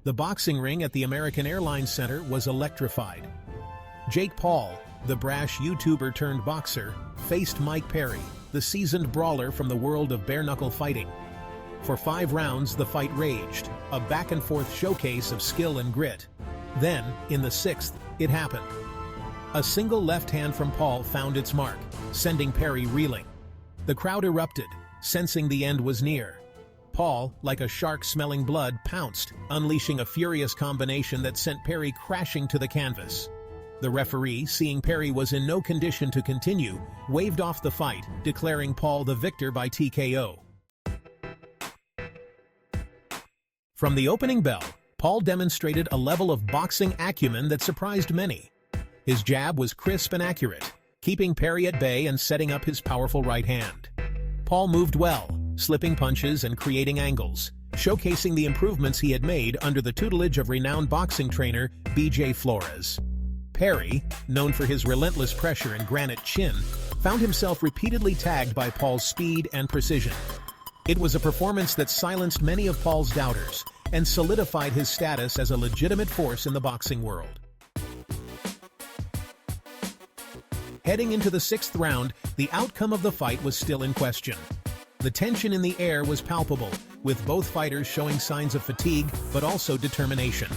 The boxing ring at the American Airlines Center was electrified. Jake Paul, the brash YouTuber turned boxer, faced Mike Perry, the seasoned brawler from the world of bare-knuckle fighting. For 5 rounds, the fight raged, a back-and-forth showcase of skill and grit. Then, in the 6th, it happened. A single left hand from Paul found its mark, sending Perry reeling. The crowd erupted, sensing the end was near. Paul, like a shark smelling blood, pounced, unleashing a furious combination that sent Perry crashing to the canvas. The referee, seeing Perry was in no condition to continue, waved off the fight, declaring Paul the victor by TKO. From the opening bell, Paul demonstrated a level of boxing acumen that surprised many. His jab was crisp and accurate, keeping Perry at bay and setting up his powerful right hand. Paul moved well, slipping punches and creating angles, showcasing the improvements he had made under the tutelage of renowned boxing trainer B.J. Flores. Perry, known for his relentless pressure and granite chin, found himself repeatedly tagged by Paul's speed and precision. It was a performance that silenced many of Paul's doubters and solidified his status as a legitimate force in the boxing world. Heading into the 6th round, the outcome of the fight was still in question. The tension in the air was palpable, with both fighters showing signs of fatigue but also determination.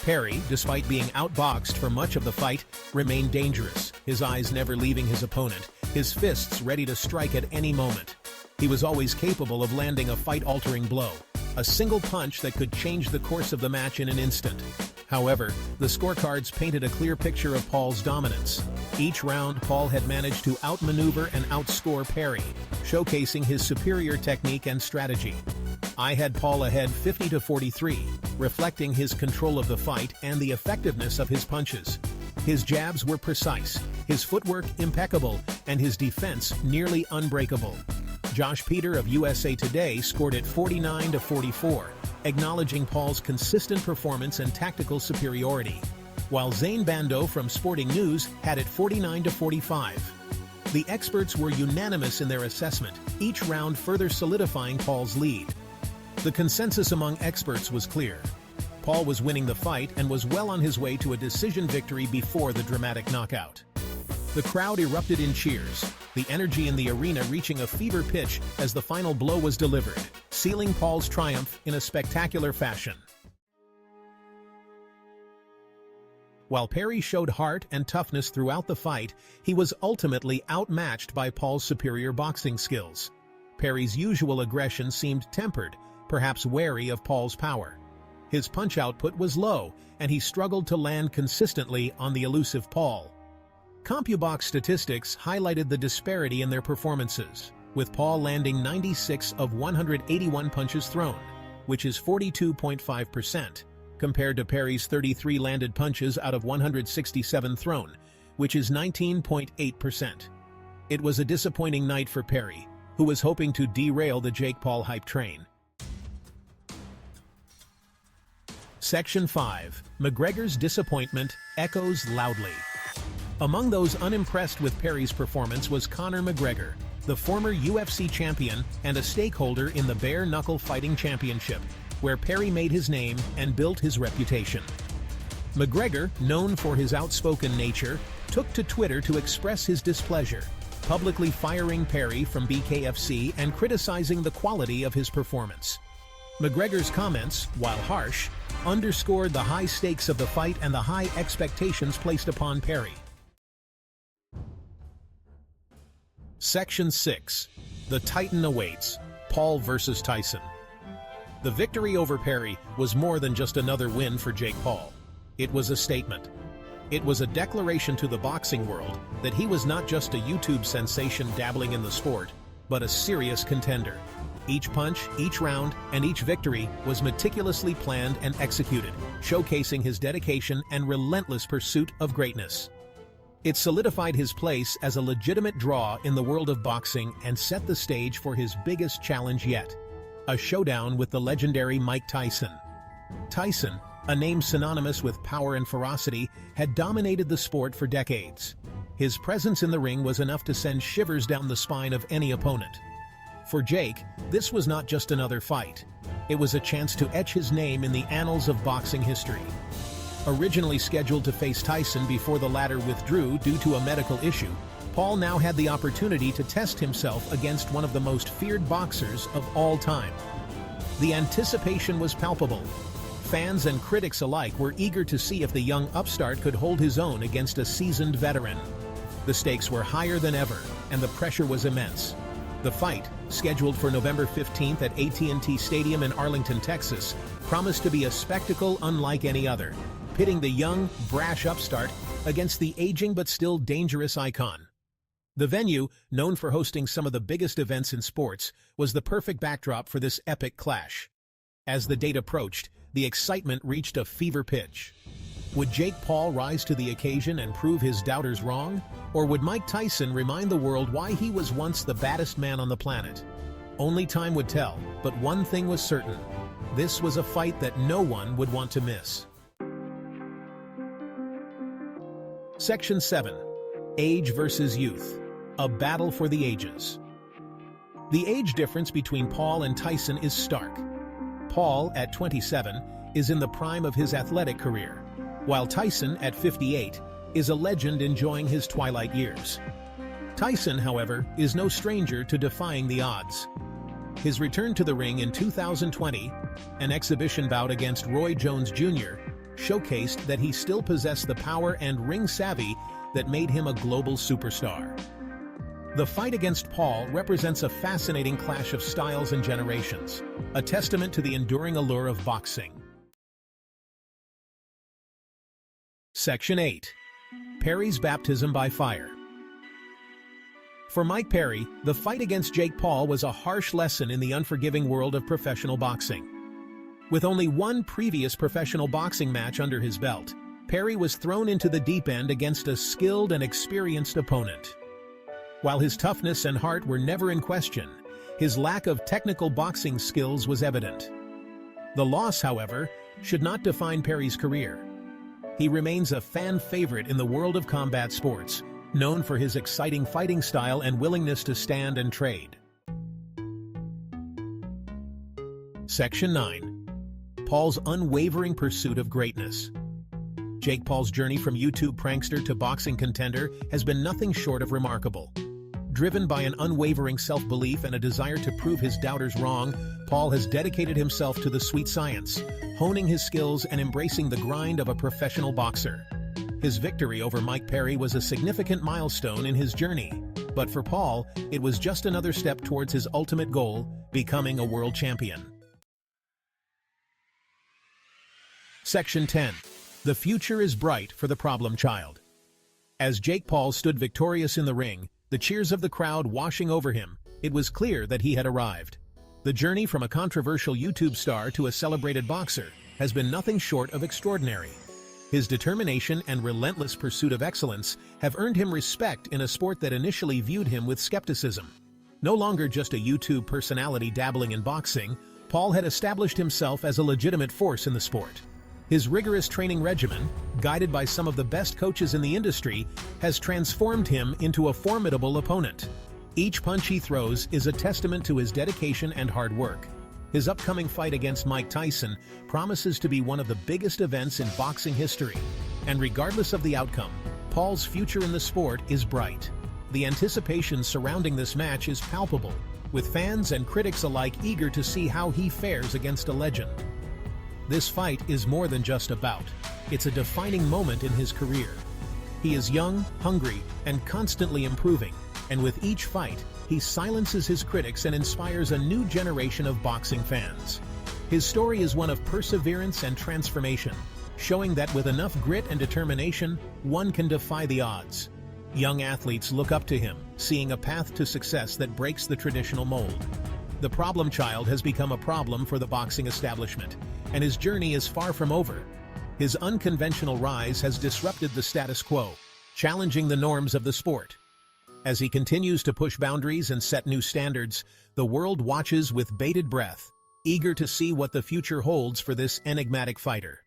Perry, despite being outboxed for much of the fight, remained dangerous, his eyes never leaving his opponent, his fists ready to strike at any moment. He was always capable of landing a fight-altering blow, a single punch that could change the course of the match in an instant. However, the scorecards painted a clear picture of Paul's dominance. Each round, Paul had managed to outmaneuver and outscore Perry, showcasing his superior technique and strategy. I had Paul ahead 50-43, reflecting his control of the fight and the effectiveness of his punches. His jabs were precise, his footwork impeccable, and his defense nearly unbreakable. Josh Peter of USA Today scored it 49-44, acknowledging Paul's consistent performance and tactical superiority, while Zane Bando from Sporting News had it 49-45. The experts were unanimous in their assessment, each round further solidifying Paul's lead. The consensus among experts was clear. Paul was winning the fight and was well on his way to a decision victory before the dramatic knockout. The crowd erupted in cheers, the energy in the arena reaching a fever pitch as the final blow was delivered, sealing Paul's triumph in a spectacular fashion. While Perry showed heart and toughness throughout the fight, he was ultimately outmatched by Paul's superior boxing skills. Perry's usual aggression seemed tempered, perhaps wary of Paul's power. His punch output was low, and he struggled to land consistently on the elusive Paul. CompuBox statistics highlighted the disparity in their performances, with Paul landing 96 of 181 punches thrown, which is 42.5%, compared to Perry's 33 landed punches out of 167 thrown, which is 19.8%. It was a disappointing night for Perry, who was hoping to derail the Jake Paul hype train. Section 5. McGregor's disappointment echoes loudly. Among those unimpressed with Perry's performance was Conor McGregor, the former UFC champion and a stakeholder in the Bare Knuckle Fighting Championship, where Perry made his name and built his reputation. McGregor, known for his outspoken nature, took to Twitter to express his displeasure, publicly firing Perry from BKFC and criticizing the quality of his performance. McGregor's comments, while harsh, underscored the high stakes of the fight and the high expectations placed upon Perry. Section 6. The Titan awaits. Paul vs. Tyson. The victory over Perry was more than just another win for Jake Paul. It was a statement. It was a declaration to the boxing world that he was not just a YouTube sensation dabbling in the sport, but a serious contender. Each punch, each round, and each victory was meticulously planned and executed, showcasing his dedication and relentless pursuit of greatness. It solidified his place as a legitimate draw in the world of boxing and set the stage for his biggest challenge yet, a showdown with the legendary Mike Tyson. Tyson, a name synonymous with power and ferocity, had dominated the sport for decades. His presence in the ring was enough to send shivers down the spine of any opponent. For Jake, this was not just another fight. It was a chance to etch his name in the annals of boxing history. Originally scheduled to face Tyson before the latter withdrew due to a medical issue, Paul now had the opportunity to test himself against one of the most feared boxers of all time. The anticipation was palpable. Fans and critics alike were eager to see if the young upstart could hold his own against a seasoned veteran. The stakes were higher than ever, and the pressure was immense. The fight, scheduled for November 15th at AT&T Stadium in Arlington, Texas, promised to be a spectacle unlike any other, pitting the young, brash upstart against the aging but still dangerous icon. The venue, known for hosting some of the biggest events in sports, was the perfect backdrop for this epic clash. As the date approached, the excitement reached a fever pitch. Would Jake Paul rise to the occasion and prove his doubters wrong? Or would Mike Tyson remind the world why he was once the baddest man on the planet? Only time would tell, but one thing was certain. This was a fight that no one would want to miss. Section 7. Age versus Youth. A battle for the ages. The age difference between Paul and Tyson is stark. Paul, at 27, is in the prime of his athletic career, while Tyson, at 58, is a legend enjoying his twilight years. Tyson, however, is no stranger to defying the odds. His return to the ring in 2020, an exhibition bout against Roy Jones Jr., showcased that he still possessed the power and ring savvy that made him a global superstar. The fight against Paul represents a fascinating clash of styles and generations, a testament to the enduring allure of boxing. Section 8. Perry's Baptism by Fire. For Mike Perry, the fight against Jake Paul was a harsh lesson in the unforgiving world of professional boxing. With only one previous professional boxing match under his belt, Perry was thrown into the deep end against a skilled and experienced opponent. While his toughness and heart were never in question, his lack of technical boxing skills was evident. The loss, however, should not define Perry's career. He remains a fan favorite in the world of combat sports, known for his exciting fighting style and willingness to stand and trade. Section 9. Paul's unwavering pursuit of greatness. Jake Paul's journey from YouTube prankster to boxing contender has been nothing short of remarkable. Driven by an unwavering self-belief and a desire to prove his doubters wrong, Paul has dedicated himself to the sweet science, honing his skills and embracing the grind of a professional boxer. His victory over Mike Perry was a significant milestone in his journey, but for Paul, it was just another step towards his ultimate goal, becoming a world champion. Section 10. The future is bright for the problem child. As Jake Paul stood victorious in the ring, the cheers of the crowd washing over him, it was clear that he had arrived. The journey from a controversial YouTube star to a celebrated boxer has been nothing short of extraordinary. His determination and relentless pursuit of excellence have earned him respect in a sport that initially viewed him with skepticism. No longer just a YouTube personality dabbling in boxing, Paul had established himself as a legitimate force in the sport. His rigorous training regimen, guided by some of the best coaches in the industry, has transformed him into a formidable opponent. Each punch he throws is a testament to his dedication and hard work. His upcoming fight against Mike Tyson promises to be one of the biggest events in boxing history. And regardless of the outcome, Paul's future in the sport is bright. The anticipation surrounding this match is palpable, with fans and critics alike eager to see how he fares against a legend. This fight is more than just a bout. It's a defining moment in his career. He is young, hungry, and constantly improving, and with each fight, he silences his critics and inspires a new generation of boxing fans. His story is one of perseverance and transformation, showing that with enough grit and determination, one can defy the odds. Young athletes look up to him, seeing a path to success that breaks the traditional mold. The problem child has become a problem for the boxing establishment, and his journey is far from over. His unconventional rise has disrupted the status quo, challenging the norms of the sport. As he continues to push boundaries and set new standards, the world watches with bated breath, eager to see what the future holds for this enigmatic fighter.